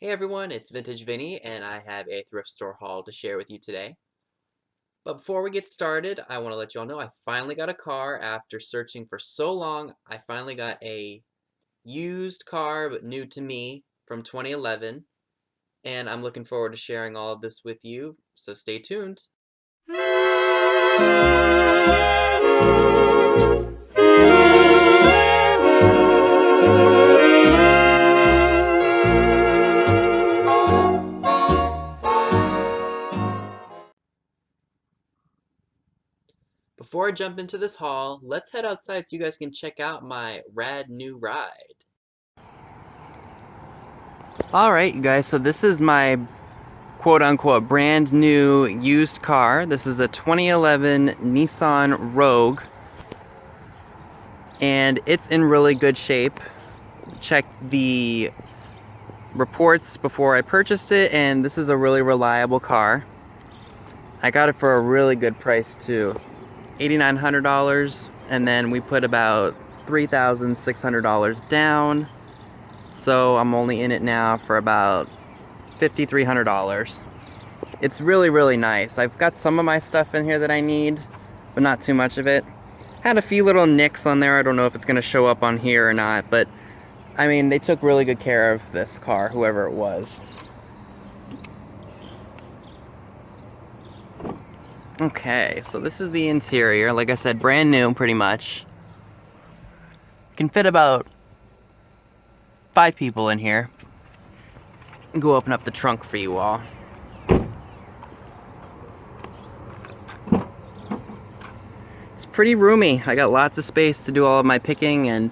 Hey everyone, it's Vintage Vinny, and I have a thrift store haul to share with you today. But before we get started, I want to let you all know I finally got a car after searching for so long. I finally got a used car, but new to me, from 2011, and I'm looking forward to sharing all of this with you, so stay tuned. Before I jump into this haul, let's head outside so you guys can check out my rad new ride. Alright, you guys, so this is my quote-unquote brand new used car. This is a 2011 Nissan Rogue, and it's in really good shape. Checked the reports before I purchased it, and this is a really reliable car. I got it for a really good price too, $8,900, and then we put about $3,600 down, so I'm only in it now for about $5,300. It's really nice. I've got some of my stuff in here that I need, but not too much of it. Had a few little nicks on there. I don't know if it's going to show up on here or not, but I mean, they took really good care of this car, whoever it was. Okay, so this is the interior. Like I said, brand new pretty much. Can fit about 5 people in here. Go open up the trunk for you all. It's pretty roomy. I got lots of space to do all of my picking, and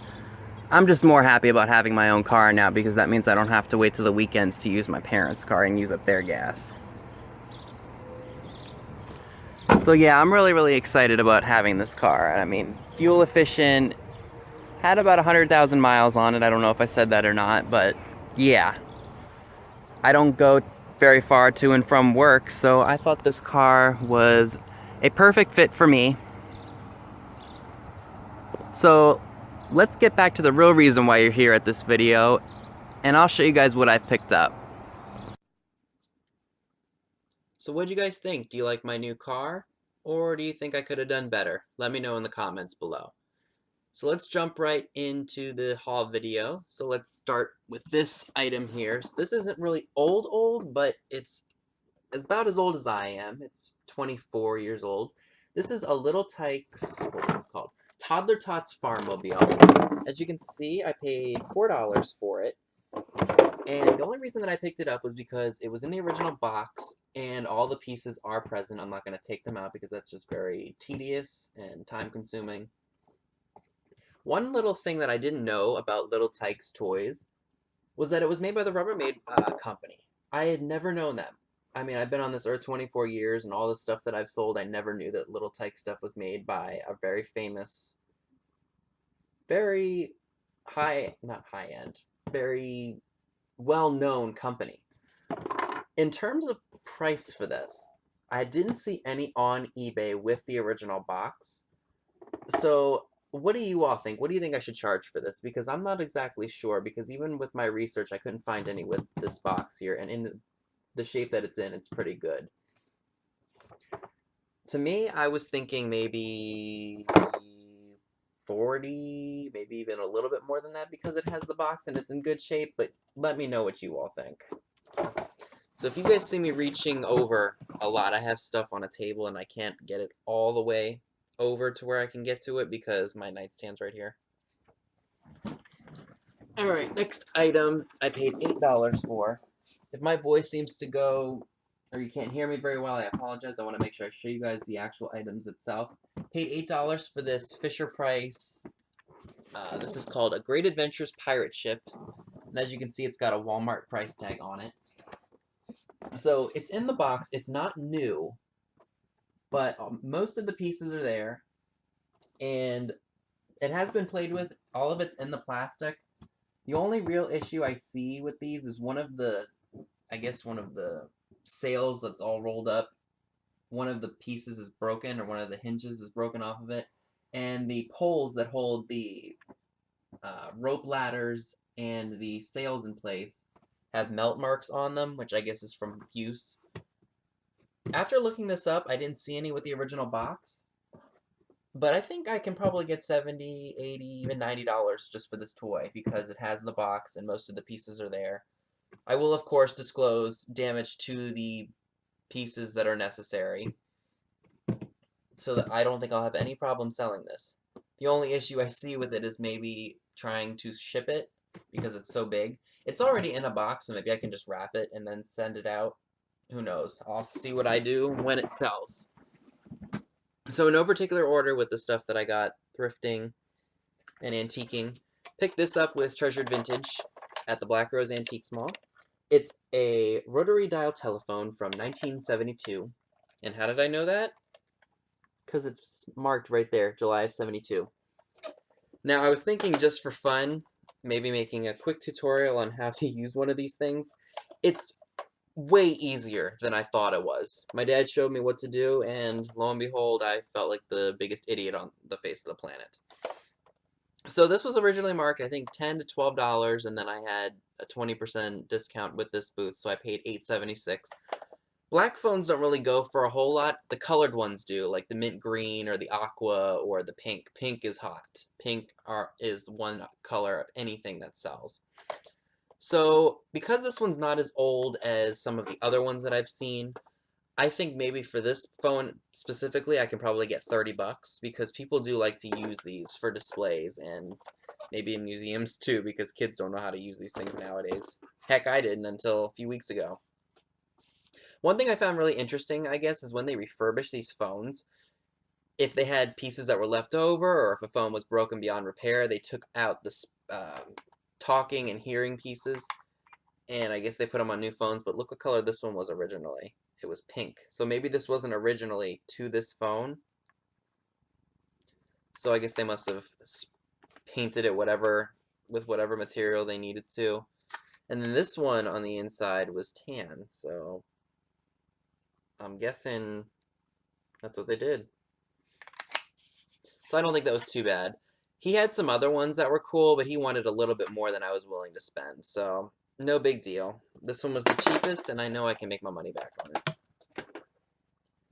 I'm just more happy about having my own car now because that means I don't have to wait till the weekends to use my parents' car and use up their gas. So yeah, I'm really excited about having this car. I mean, fuel efficient, had about 100,000 miles on it. I don't know if I said that or not, but yeah. I don't go very far to and from work, so I thought this car was a perfect fit for me. So let's get back to the real reason why you're here at this video, and I'll show you guys what I've picked up. So what'd you guys think? Do you like my new car? Or do you think I could have done better? Let me know in the comments below. So let's jump right into the haul video. So let's start with this item here. So this isn't really old, but it's about as old as I am. It's 24 years old. This is a Little Tikes, what is this called? Toddler Tots Farmobile. As you can see, I paid $4 for it. And the only reason that I picked it up was because it was in the original box and all the pieces are present. I'm not going to take them out because that's just very tedious and time consuming. One little thing that I didn't know about Little Tikes toys was that it was made by the Rubbermaid company. I had never known that. I mean, I've been on this earth 24 years, and all the stuff that I've sold, I never knew that Little Tikes stuff was made by a very famous, very not high-end, very well-known company. In terms of price for this, I didn't see any on eBay with the original box. So what do you all think? What do you think I should charge for this? Because I'm not exactly sure, because even with my research, I couldn't find any with this box here, and in the shape that it's in, it's pretty good. To me, I was thinking maybe 40, maybe even a little bit more than that because it has the box and it's in good shape, but let me know what you all think. So if you guys see me reaching over a lot, I have stuff on a table and I can't get it all the way over to where I can get to it because my nightstand's right here. Alright, next item I paid $8 for. If my voice seems to go, or you can't hear me very well, I apologize. I want to make sure I show you guys the actual items itself. Paid $8 for this Fisher-Price. This is called a Great Adventures Pirate Ship. And as you can see, it's got a Walmart price tag on it. So it's in the box. It's not new, but most of the pieces are there. And it has been played with. All of it's in the plastic. The only real issue I see with these is one of the sails that's all rolled up. One of the pieces is broken, or one of the hinges is broken off of it. And the poles that hold the rope ladders and the sails in place have melt marks on them, which I guess is from use. After looking this up, I didn't see any with the original box, but I think I can probably get $70, $80, even $90 just for this toy because it has the box and most of the pieces are there. I will, of course, disclose damage to the pieces that are necessary, so that I don't think I'll have any problem selling this. The only issue I see with it is maybe trying to ship it because it's so big. It's already in a box, so maybe I can just wrap it and then send it out. Who knows? I'll see what I do when it sells. So in no particular order with the stuff that I got thrifting and antiquing. Picked this up with Treasured Vintage at the Black Rose Antiques Mall. It's a rotary dial telephone from 1972. And how did I know that? Because it's marked right there, July of 72. Now, I was thinking just for fun, maybe making a quick tutorial on how to use one of these things. It's way easier than I thought it was. My dad showed me what to do, and lo and behold, I felt like the biggest idiot on the face of the planet. So this was originally marked, I think, $10 to $12, and then I had a 20% discount with this booth, so I paid $8.76. Black phones don't really go for a whole lot. The colored ones do, like the mint green or the aqua or the pink. Pink is hot. Pink is one color of anything that sells. So because this one's not as old as some of the other ones that I've seen, I think maybe for this phone specifically, I can probably get $30 because people do like to use these for displays and maybe in museums too because kids don't know how to use these things nowadays. Heck, I didn't until a few weeks ago. One thing I found really interesting, I guess, is when they refurbish these phones, if they had pieces that were left over or if a phone was broken beyond repair, they took out the talking and hearing pieces, and I guess they put them on new phones, but look what color this one was originally. It was pink. So maybe this wasn't originally to this phone. So I guess they must have painted it with whatever material they needed to. And then this one on the inside was tan, so I'm guessing that's what they did. So I don't think that was too bad. He had some other ones that were cool, but he wanted a little bit more than I was willing to spend, so no big deal. This one was the cheapest, and I know I can make my money back on it.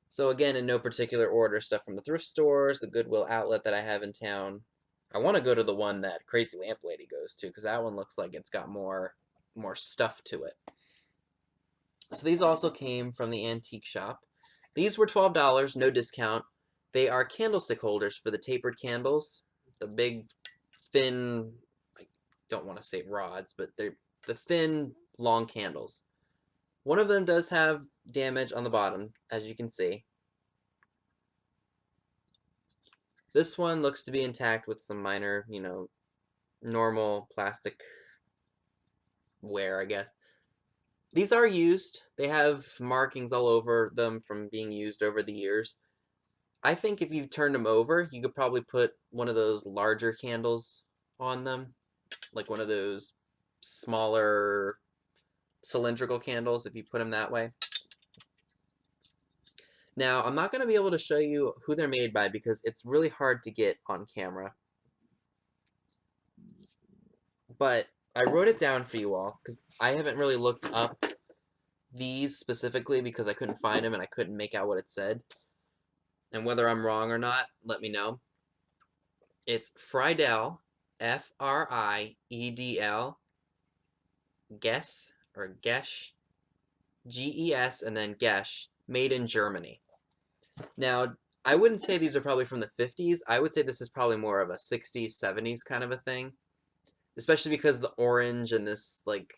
So again, in no particular order, stuff from the thrift stores, the Goodwill outlet that I have in town. I want to go to the one that Crazy Lamp Lady goes to, because that one looks like it's got more stuff to it. So these also came from the antique shop. These were $12, no discount. They are candlestick holders for the tapered candles. The big, thin, I don't want to say rods, but they're the thin, long candles. One of them does have damage on the bottom, as you can see. This one looks to be intact with some minor, normal plastic wear, I guess. These are used. They have markings all over them from being used over the years. I think if you turned them over, you could probably put one of those larger candles on them, like one of those smaller cylindrical candles if you put them that way. Now, I'm not going to be able to show you who they're made by because it's really hard to get on camera. But I wrote it down for you all because I haven't really looked up these specifically because I couldn't find them and I couldn't make out what it said. And whether I'm wrong or not, let me know. It's Friedel, F-R-I-E-D-L, Guess, or Gesh, G-E-S, and then Gesh, made in Germany. Now, I wouldn't say these are probably from the 50s. I would say this is probably more of a 60s, 70s kind of a thing. Especially because the orange and this, like,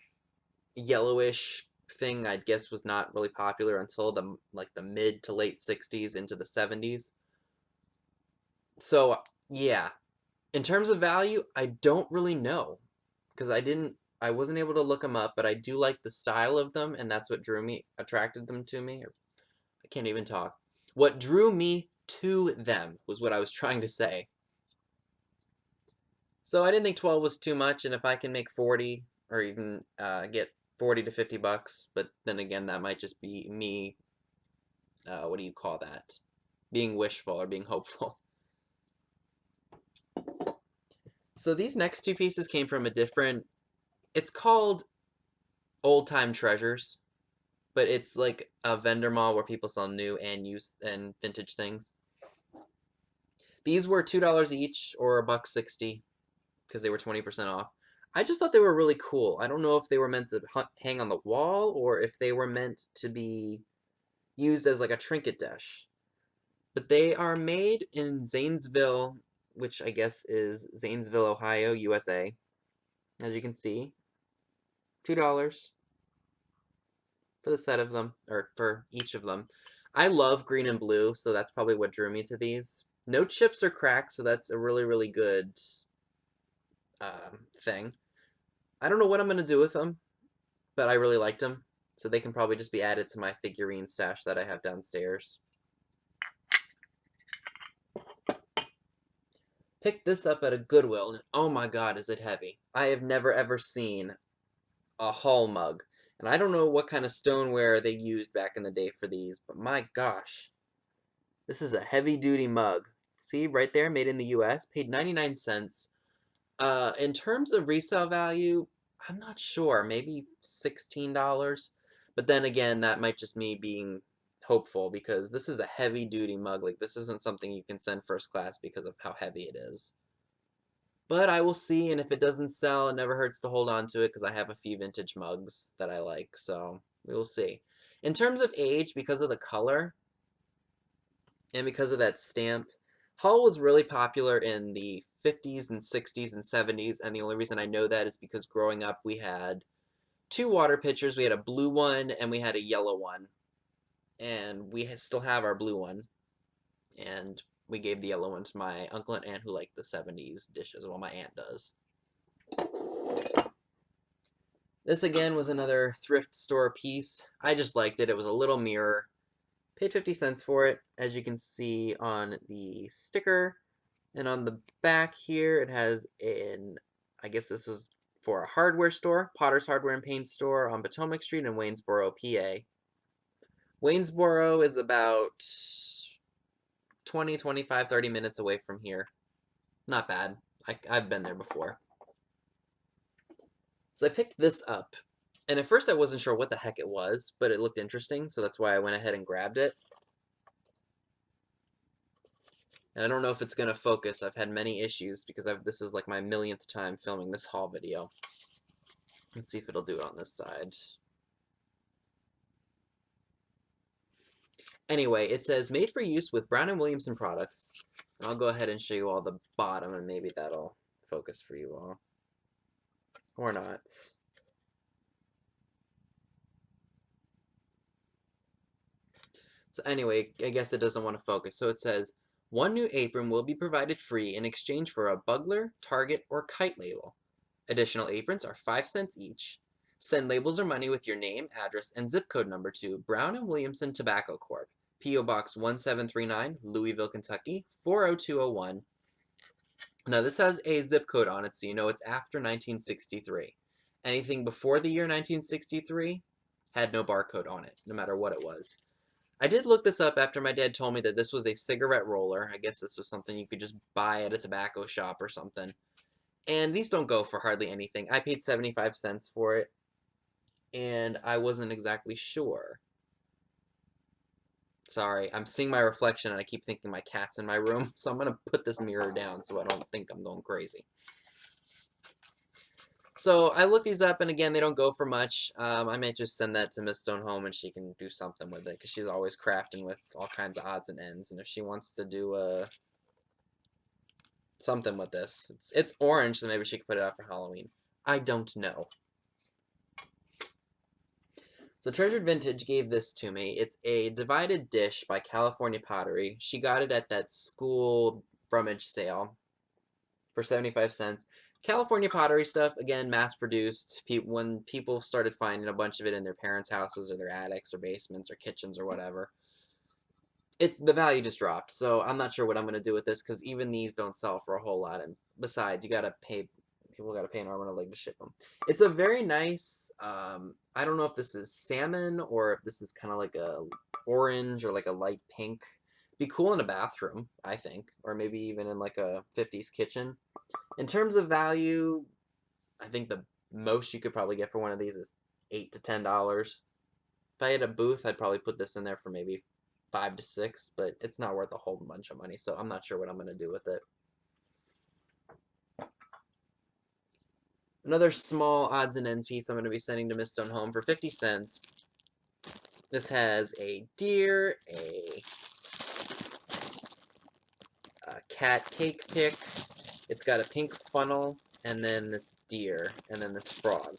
yellowish thing, I guess, was not really popular until the mid to late 60s into the 70s. So, yeah. In terms of value, I don't really know. Because I wasn't able to look them up, but I do like the style of them, and that's what attracted them to me. I can't even talk. What drew me to them was what I was trying to say. So I didn't think 12 was too much, and if I can make 40 or even get 40 to $50, but then again, that might just be me, what do you call that? Being wishful or being hopeful. So these next two pieces came from a different, it's called old time treasures, but it's like a vendor mall where people sell new and used and vintage things. These were $2 each or $1.60 because they were 20% off. I just thought they were really cool. I don't know if they were meant to hang on the wall or if they were meant to be used as like a trinket dish. But they are made in Zanesville, which I guess is Zanesville, Ohio, USA. As you can see, $2 for the set of them, or for each of them. I love green and blue, so that's probably what drew me to these. No chips or cracks, so that's a really, really good thing. I don't know what I'm going to do with them, but I really liked them, so they can probably just be added to my figurine stash that I have downstairs. Picked this up at a Goodwill, and oh my god, is it heavy. I have never ever seen a hall mug. And I don't know what kind of stoneware they used back in the day for these, but my gosh. This is a heavy-duty mug. See, right there, made in the US, paid 99 cents. In terms of resale value, I'm not sure, maybe $16. But then again, that might just me being hopeful because this is a heavy-duty mug. Like, this isn't something you can send first class because of how heavy it is. But I will see, and if it doesn't sell, it never hurts to hold on to it because I have a few vintage mugs that I like, so we will see. In terms of age, because of the color and because of that stamp, Hull was really popular in the 50s and 60s and 70s, and the only reason I know that is because growing up we had two water pitchers. We had a blue one and we had a yellow one, and we still have our blue one, and we gave the yellow one to my uncle and aunt who like the 70s dishes. Well, my aunt does. This again was another thrift store piece. I just liked it. It was a little mirror. Paid 50 cents for it, as you can see on the sticker. And on the back here, it has I guess this was for a hardware store, Potter's Hardware and Paint Store on Potomac Street in Waynesboro, PA. Waynesboro is about 20, 25, 30 minutes away from here. Not bad. I've been there before. So I picked this up, and at first I wasn't sure what the heck it was, but it looked interesting, so that's why I went ahead and grabbed it. And I don't know if it's going to focus. I've had many issues because this is like my millionth time filming this haul video. Let's see if it'll do it on this side. Anyway, it says, made for use with Brown & Williamson products. And I'll go ahead and show you all the bottom, and maybe that'll focus for you all. Or not. So anyway, I guess it doesn't want to focus. So it says, one new apron will be provided free in exchange for a Bugler, Target, or Kite label. Additional aprons are 5 cents each. Send labels or money with your name, address, and zip code number to Brown & Williamson Tobacco Corp. P.O. Box 1739, Louisville, Kentucky, 40201. Now this has a zip code on it, so you know it's after 1963. Anything before the year 1963 had no barcode on it, no matter what it was. I did look this up after my dad told me that this was a cigarette roller. I guess this was something you could just buy at a tobacco shop or something. And these don't go for hardly anything. I paid 75 cents for it, and I wasn't exactly sure. Sorry, I'm seeing my reflection and I keep thinking my cat's in my room, so I'm going to put this mirror down so I don't think I'm going crazy. So I looked these up, and again, they don't go for much. I might just send that to Miss Stonehome, and she can do something with it, because she's always crafting with all kinds of odds and ends, and if she wants to do something with this, it's orange, so maybe she could put it out for Halloween. I don't know. So Treasured Vintage gave this to me. It's a divided dish by California Pottery. She got it at that school rummage sale for 75 cents. California Pottery stuff, again, mass-produced. When people started finding a bunch of it in their parents' houses or their attics or basements or kitchens or whatever, the value just dropped. So I'm not sure what I'm going to do with this, because even these don't sell for a whole lot. And besides, people got to pay an arm and a leg to ship them. It's a very nice, I don't know if this is salmon or if this is kind of like a orange or like a light pink. Be cool in a bathroom, I think, or maybe even in like a 50s kitchen. In terms of value, I think the most you could probably get for one of these is $8 to $10. If I had a booth, I'd probably put this in there for maybe 5 to 6, but it's not worth a whole bunch of money, so I'm not sure what I'm going to do with it. Another small odds and ends piece I'm going to be sending to Miss Stone Home for 50 cents. This has a deer, a cat cake pick. It's got a pink funnel, and then this deer, and then this frog.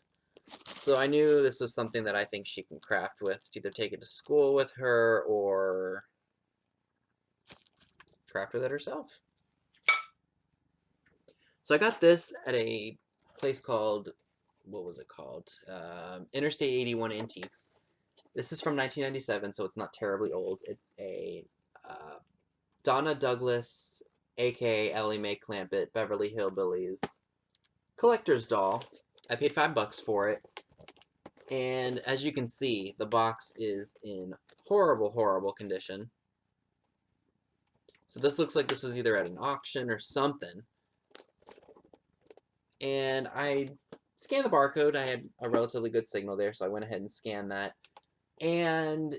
So I knew this was something that I think she can craft with, to either take it to school with her or craft with it herself. So I got this at a place called, what was it called? Interstate 81 Antiques. This is from 1997, so it's not terribly old. It's a Donna Douglas, aka Ellie Mae Clampett, Beverly Hillbillies collector's doll. I paid $5 for it. And as you can see, the box is in horrible, horrible condition. So this looks like this was either at an auction or something. And I scanned the barcode. I had a relatively good signal there, so I went ahead and scanned that. And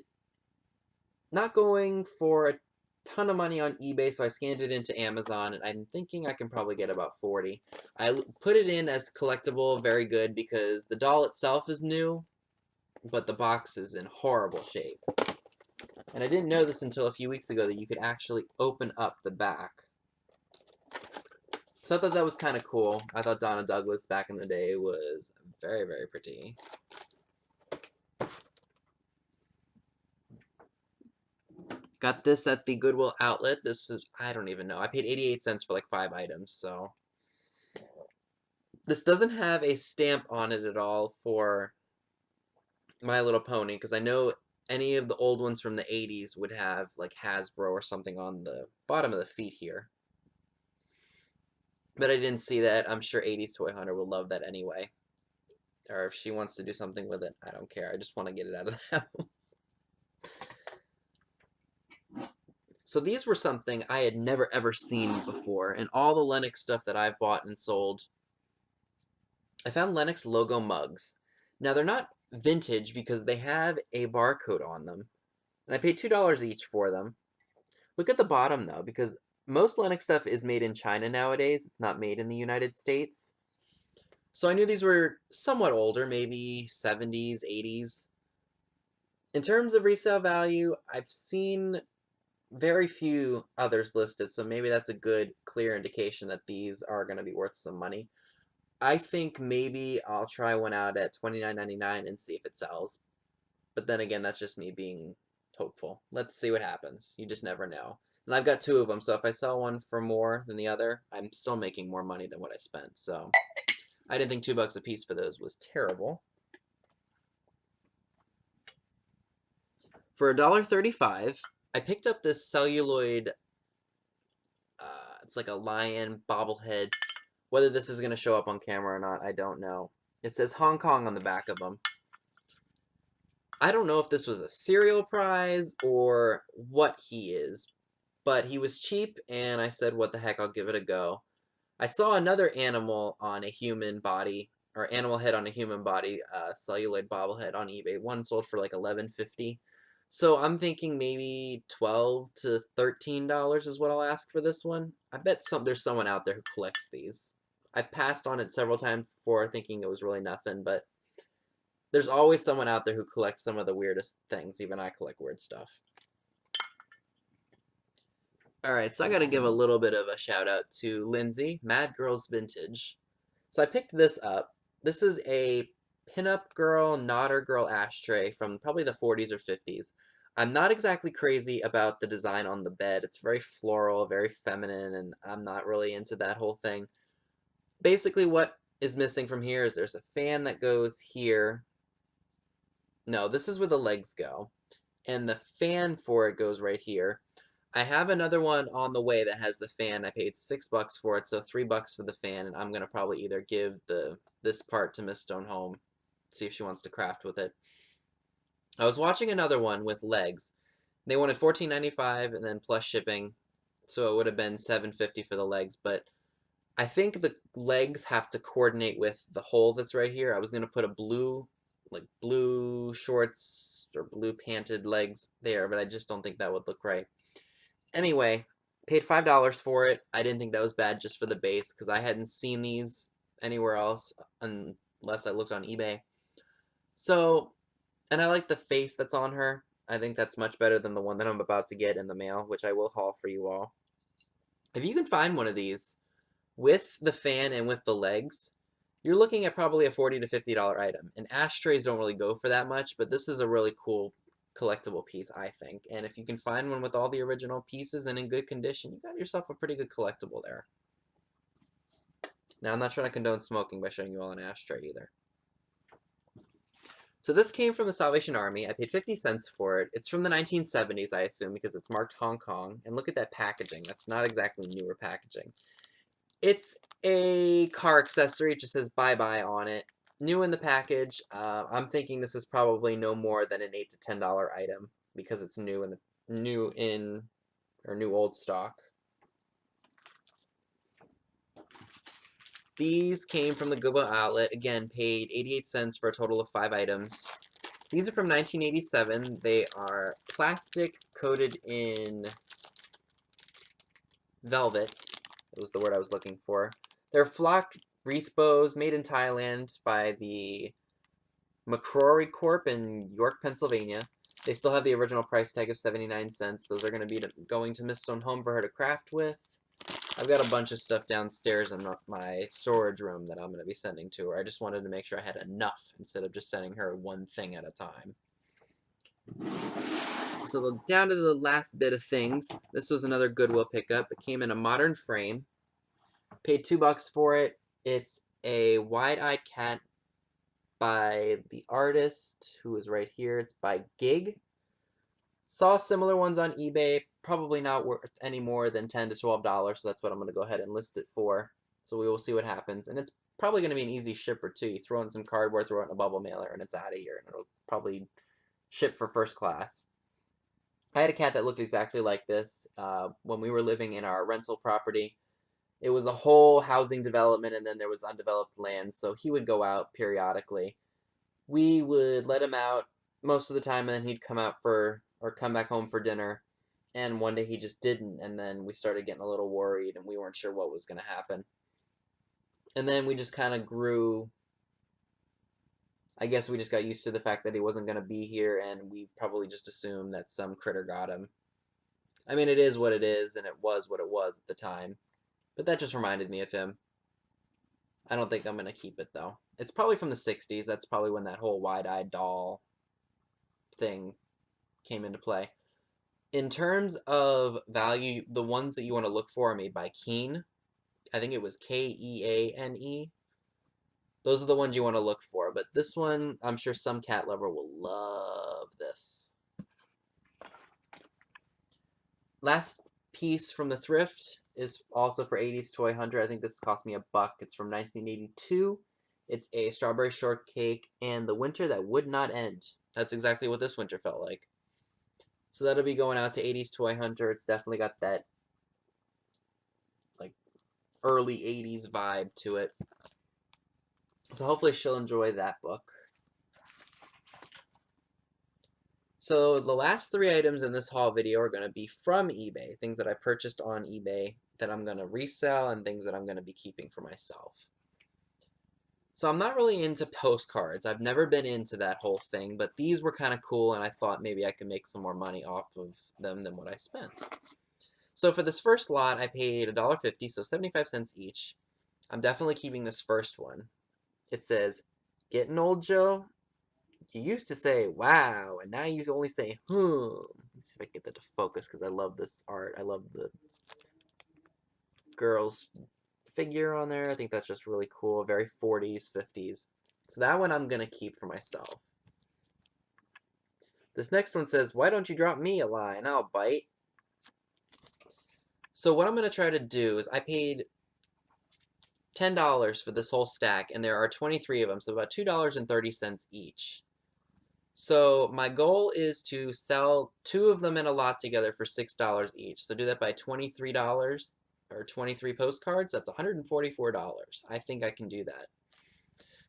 not going for a ton of money on eBay, so I scanned it into Amazon, and I'm thinking I can probably get about 40. I put it in as collectible, very good, because the doll itself is new, but the box is in horrible shape. And I didn't know this until a few weeks ago, that you could actually open up the back. So I thought that was kind of cool. I thought Donna Douglas back in the day was very, very pretty. Got this at the Goodwill outlet. This is, I don't even know. I paid 88 cents for like 5 items, so. This doesn't have a stamp on it at all for My Little Pony, because I know any of the old ones from the 80s would have like Hasbro or something on the bottom of the feet here. But I didn't see that. I'm sure 80s Toy Hunter will love that anyway. Or if she wants to do something with it, I don't care. I just want to get it out of the house. So these were something I had never ever seen before. And all the Lennox stuff that I've bought and sold, I found Lennox logo mugs. Now they're not vintage because they have a barcode on them. And I paid $2 each for them. Look at the bottom though, because most Lennox stuff is made in China nowadays. It's not made in the United States. So I knew these were somewhat older, maybe 70s, 80s. In terms of resale value, I've seen very few others listed, so maybe that's a good, clear indication that these are going to be worth some money. I think maybe I'll try one out at $29.99 and see if it sells. But then again, that's just me being hopeful. Let's see what happens. You just never know. And I've got 2 of them, so if I sell one for more than the other, I'm still making more money than what I spent. So I didn't think $2 a piece for those was terrible. For $1.35, I picked up this celluloid, it's like a lion bobblehead. Whether this is going to show up on camera or not, I don't know. It says Hong Kong on the back of them. I don't know if this was a cereal prize or what he is, but he was cheap, and I said, what the heck, I'll give it a go. I saw another animal on a human body, or animal head on a human body, celluloid bobblehead on eBay. One sold for like $11.50. So I'm thinking maybe $12 to $13 is what I'll ask for this one. I bet there's someone out there who collects these. I passed on it several times before thinking it was really nothing, but there's always someone out there who collects some of the weirdest things. Even I collect weird stuff. Alright, so I gotta give a little bit of a shout out to Lindsay, Mad Girls Vintage. So I picked this up. This is a pinup girl, nodder girl ashtray from probably the 40s or 50s. I'm not exactly crazy about the design on the bed. It's very floral, very feminine, and I'm not really into that whole thing. Basically what is missing from here is there's a fan that goes here. No, this is where the legs go. And the fan for it goes right here. I have another one on the way that has the fan. I paid $6 for it, so $3 for the fan, and I'm gonna probably either give this part to Miss Stone Home, see if she wants to craft with it. I was watching another one with legs. They wanted $14.95 and then plus shipping, so it would have been $7.50 for the legs, but I think the legs have to coordinate with the hole that's right here. I was gonna put a blue shorts or blue panted legs there, but I just don't think that would look right. Anyway, paid $5 for it. I didn't think that was bad just for the base because I hadn't seen these anywhere else unless I looked on eBay. So, and I like the face that's on her. I think that's much better than the one that I'm about to get in the mail, which I will haul for you all. If you can find one of these with the fan and with the legs, you're looking at probably a $40 to $50 item. And ashtrays don't really go for that much, but this is a really cool collectible piece, I think. And if you can find one with all the original pieces and in good condition, you got yourself a pretty good collectible there. Now, I'm not trying to condone smoking by showing you all an ashtray either. So this came from the Salvation Army. I paid 50 cents for it. It's from the 1970s, I assume, because it's marked Hong Kong. And look at that packaging. That's not exactly newer packaging. It's a car accessory. It just says bye-bye on it. New in the package. I'm thinking this is probably no more than an $8 to $10 item because it's new old stock. These came from the Goodwill outlet. Again, paid 88 cents for a total of 5 items. These are from 1987. They are plastic coated in velvet. It was the word I was looking for. They're flocked wreath bows made in Thailand by the McCrory Corp in York, Pennsylvania. They still have the original price tag of 79 cents. Those are going to be going to Miss Stone home for her to craft with. I've got a bunch of stuff downstairs in my storage room that I'm going to be sending to her. I just wanted to make sure I had enough instead of just sending her one thing at a time. So down to the last bit of things. This was another Goodwill pickup. It came in a modern frame. Paid $2 for it. It's a wide-eyed cat by the artist who is right here. It's by Gig. Saw similar ones on eBay. Probably not worth any more than $10 to $12, so that's what I'm going to go ahead and list it for. So we will see what happens. And it's probably going to be an easy shipper too. You throw in some cardboard, throw it in a bubble mailer, and it's out of here. And it'll probably ship for first class. I had a cat that looked exactly like this when we were living in our rental property. It was a whole housing development, and then there was undeveloped land, so he would go out periodically. We would let him out most of the time, and then he'd come back home for dinner. And one day he just didn't, and then we started getting a little worried, and we weren't sure what was going to happen. And then we just kind of grew. I guess we just got used to the fact that he wasn't going to be here, and we probably just assumed that some critter got him. I mean, it is what it is, and it was what it was at the time. But that just reminded me of him. I don't think I'm going to keep it, though. It's probably from the 60s. That's probably when that whole wide-eyed doll thing came into play. In terms of value, the ones that you want to look for are made by Keen. I think it was Keane. Those are the ones you want to look for. But this one, I'm sure some cat lover will love this. Last piece from the Thrift is also for 80s Toy Hunter. I think this cost me $1. It's from 1982. It's a strawberry shortcake and the winter that would not end. That's exactly what this winter felt like. So that'll be going out to 80s Toy Hunter. It's definitely got that like early 80s vibe to it. So hopefully she'll enjoy that book. So the last 3 items in this haul video are going to be from eBay. Things that I purchased on eBay that I'm going to resell and things that I'm going to be keeping for myself. So I'm not really into postcards. I've never been into that whole thing, but these were kind of cool, and I thought maybe I could make some more money off of them than what I spent. So for this first lot, I paid $1.50, so 75 cents each. I'm definitely keeping this first one. It says, "Getting old, Joe? You used to say, wow, and now you only say, hmm." Let's see if I can get that to focus, because I love this art. I love the girl's figure on there. I think that's just really cool. Very 40s, 50s. So that one I'm going to keep for myself. This next one says, "Why don't you drop me a line? I'll bite." So what I'm going to try to do is I paid $10 for this whole stack, and there are 23 of them, so about $2.30 each. So my goal is to sell 2 of them in a lot together for $6 each. So do that by $23 or 23 postcards. That's $144. I think I can do that.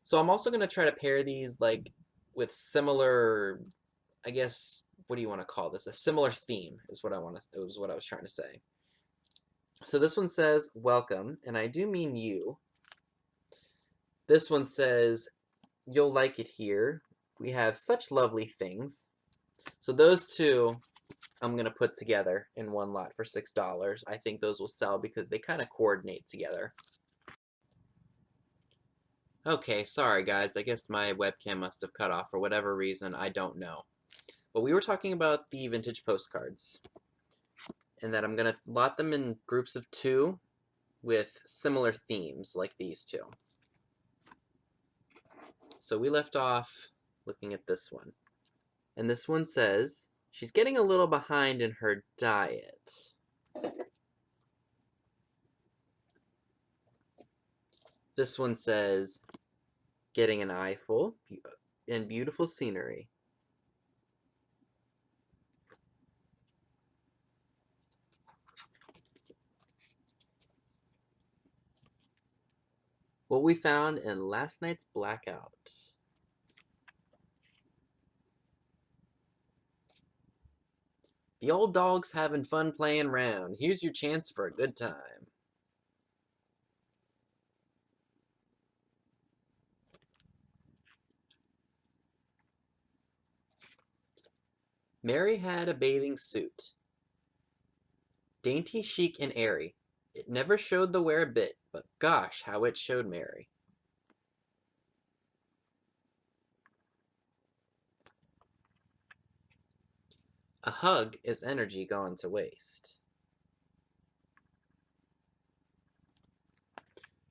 So I'm also going to try to pair these like with similar, I guess, what do you want to call this? A similar theme is what I was trying to say. So this one says welcome, and I do mean you. This one says you'll like it here. We have such lovely things. So those two I'm going to put together in one lot for $6. I think those will sell because they kind of coordinate together. Okay, sorry guys, I guess my webcam must have cut off for whatever reason, I don't know. But we were talking about the vintage postcards, and that I'm going to lot them in groups of 2 with similar themes like these two. So we left off looking at this one. And this one says, she's getting a little behind in her diet. This one says, getting an eyeful and beautiful scenery. What we found in last night's blackout. The old dog's having fun playing round. Here's your chance for a good time. Mary had a bathing suit. Dainty, chic, and airy. It never showed the wear a bit, but gosh, how it showed Mary. A hug is energy gone to waste.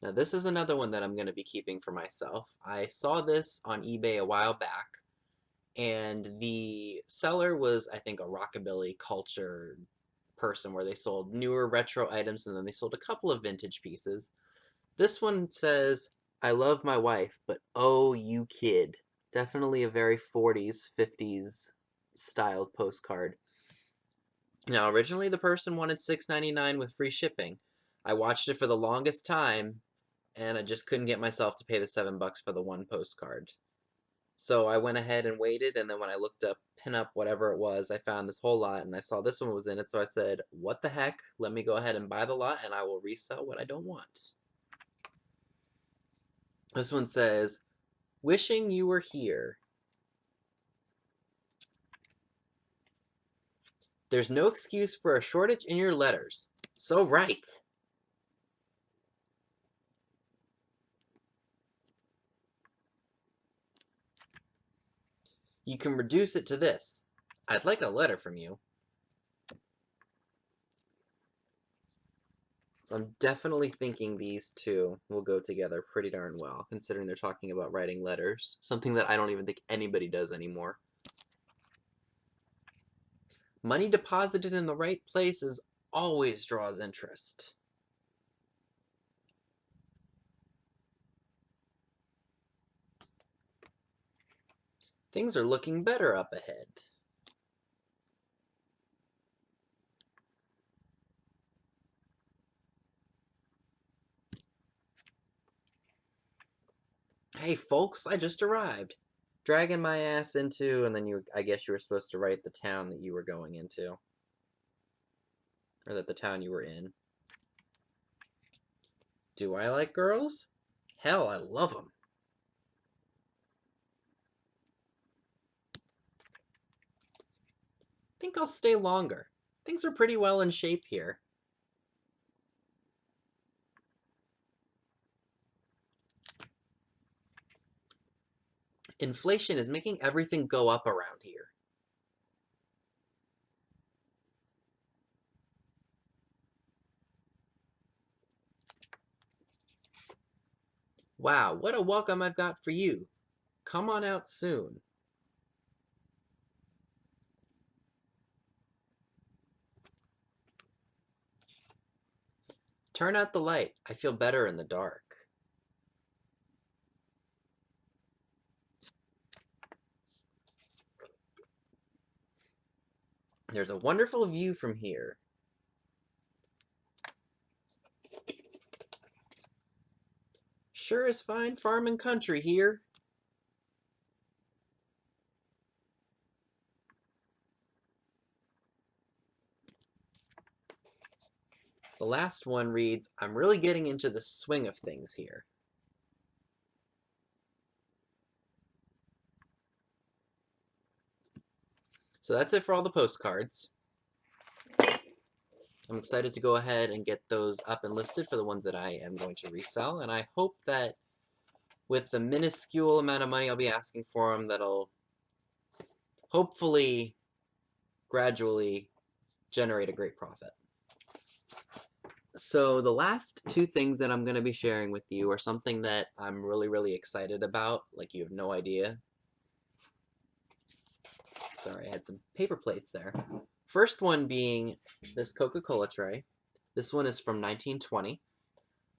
Now this is another one that I'm going to be keeping for myself. I saw this on eBay a while back, and the seller was, I think, a rockabilly culture person where they sold newer retro items and then they sold a couple of vintage pieces. This one says, I love my wife, but oh, you kid. Definitely a very 40s, 50s styled postcard. Now, originally the person wanted $6.99 with free shipping. I watched it for the longest time, and I just couldn't get myself to pay the $7 for the one postcard. So I went ahead and waited, and then when I looked up pinup, whatever it was, I found this whole lot, and I saw this one was in it, so I said, what the heck? Let me go ahead and buy the lot, and I will resell what I don't want. This one says, wishing you were here. There's no excuse for a shortage in your letters. So right. You can reduce it to this. I'd like a letter from you. So I'm definitely thinking these two will go together pretty darn well, considering they're talking about writing letters, something that I don't even think anybody does anymore. Money deposited in the right places always draws interest. Things are looking better up ahead. Hey folks, I just arrived. Dragging my ass into, and then I guess you were supposed to write the town that you were going into. Or that the town you were in. Do I like girls? Hell, I love them. Think I'll stay longer. Things are pretty well in shape here. Inflation is making everything go up around here. Wow, what a welcome I've got for you. Come on out soon. Turn out the light. I feel better in the dark. There's a wonderful view from here. Sure is fine farm and country here. The last one reads, I'm really getting into the swing of things here. So that's it for all the postcards. I'm excited to go ahead and get those up and listed for the ones that I am going to resell, and I hope that with the minuscule amount of money I'll be asking for them, that'll hopefully gradually generate a great profit. So the last two things that I'm going to be sharing with you are something that I'm really excited about, like you have no idea. Sorry, I had some paper plates there. First one being this Coca-Cola tray. This one is from 1920.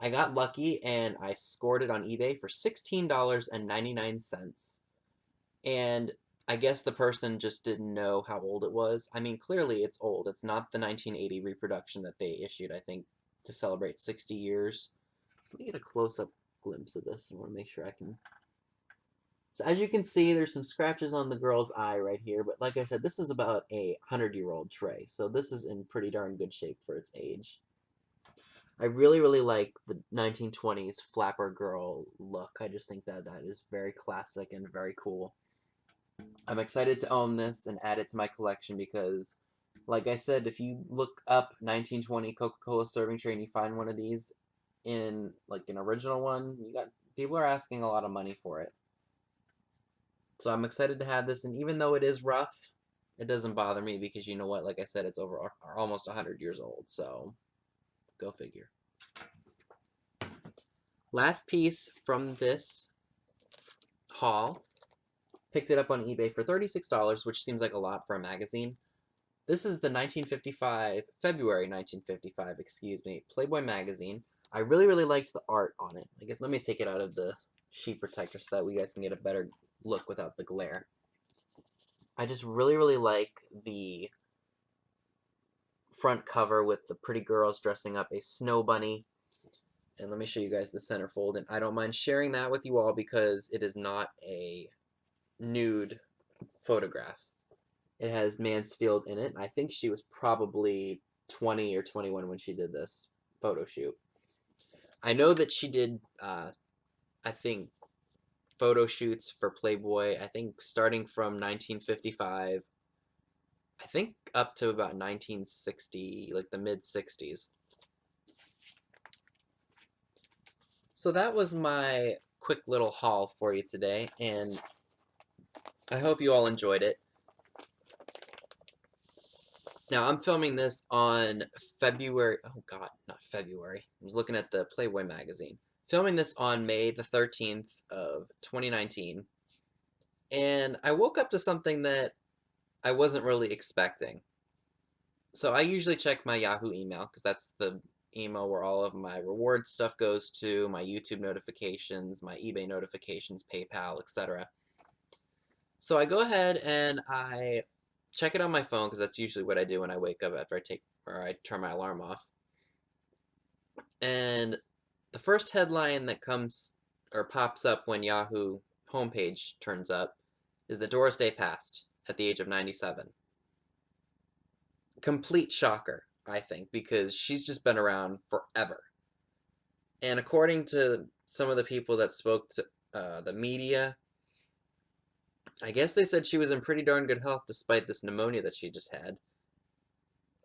I got lucky and I scored it on eBay for $16.99. And I guess the person just didn't know how old it was. I mean, clearly it's old. It's not the 1980 reproduction that they issued, I think, to celebrate 60 years. So let me get a close-up glimpse of this. I want to make sure I can... So as you can see, there's some scratches on the girl's eye right here. But like I said, this is about a 100-year-old tray. So this is in pretty darn good shape for its age. I really like the 1920s flapper girl look. I just think that that is very classic and very cool. I'm excited to own this and add it to my collection because, like I said, if you look up 1920 Coca-Cola serving tray and you find one of these in like an original one, people are asking a lot of money for it. So I'm excited to have this, and even though it is rough, it doesn't bother me because you know what? Like I said, it's over almost 100 years old, so go figure. Last piece from this haul. Picked it up on eBay for $36, which seems like a lot for a magazine. This is the February 1955, excuse me, Playboy magazine. I really liked the art on it. Let me take it out of the sheet protector so that we guys can get a better look without the glare. I just really like the front cover with the pretty girls dressing up a snow bunny. And let me show you guys the centerfold. And I don't mind sharing that with you all because it is not a nude photograph. It has Mansfield in it. I think she was probably 20 or 21 when she did this photo shoot. I know that she did, I think, photo shoots for Playboy, I think starting from 1955, I think up to about 1960, like the mid-60s. So that was my quick little haul for you today, and I hope you all enjoyed it. Now, I'm filming this on February, oh god, not February. I was looking at the Playboy magazine. Filming this on May the 13th of 2019. And I woke up to something that I wasn't really expecting. So I usually check my Yahoo email because that's the email where all of my reward stuff goes to, my YouTube notifications, my eBay notifications, PayPal, etc. So I go ahead and I check it on my phone because that's usually what I do when I wake up after I turn my alarm off. And the first headline that comes or pops up when Yahoo homepage turns up is that Doris Day passed at the age of 97. Complete shocker, I think, because she's just been around forever. And according to some of the people that spoke to the media, I guess they said she was in pretty darn good health despite this pneumonia that she just had.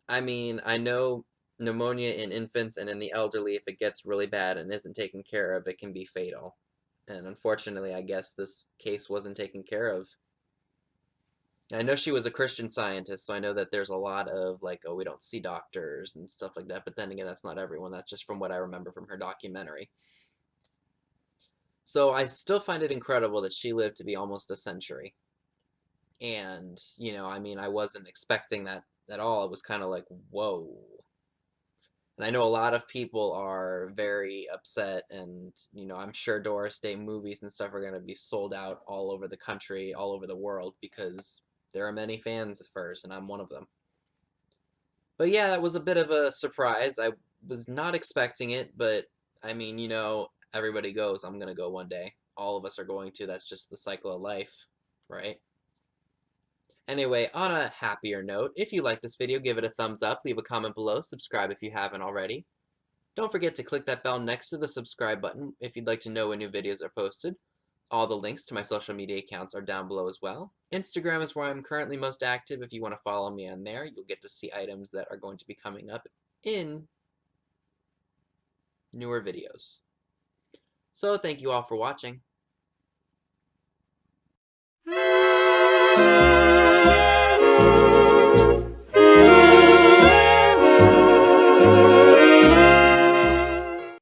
I mean, I know pneumonia in infants and in the elderly, if it gets really bad and isn't taken care of, it can be fatal. And unfortunately, I guess this case wasn't taken care of. I know she was a Christian Scientist, so I know that there's a lot of, like, oh, we don't see doctors and stuff like that, but then again, that's not everyone. That's just from what I remember from her documentary. So I still find it incredible that she lived to be almost a century. And, you know, I mean, I wasn't expecting that at all. It was kind of like, whoa. And I know a lot of people are very upset, and, you know, I'm sure Doris Day movies and stuff are going to be sold out all over the country, all over the world, because there are many fans of hers, and I'm one of them. But yeah, that was a bit of a surprise. I was not expecting it, but, I mean, you know, everybody goes. I'm going to go one day. All of us are going to. That's just the cycle of life, right? Anyway, on a happier note, if you like this video, give it a thumbs up, leave a comment below, subscribe if you haven't already. Don't forget to click that bell next to the subscribe button if you'd like to know when new videos are posted. All the links to my social media accounts are down below as well. Instagram is where I'm currently most active. If you want to follow me on there, you'll get to see items that are going to be coming up in newer videos. So thank you all for watching.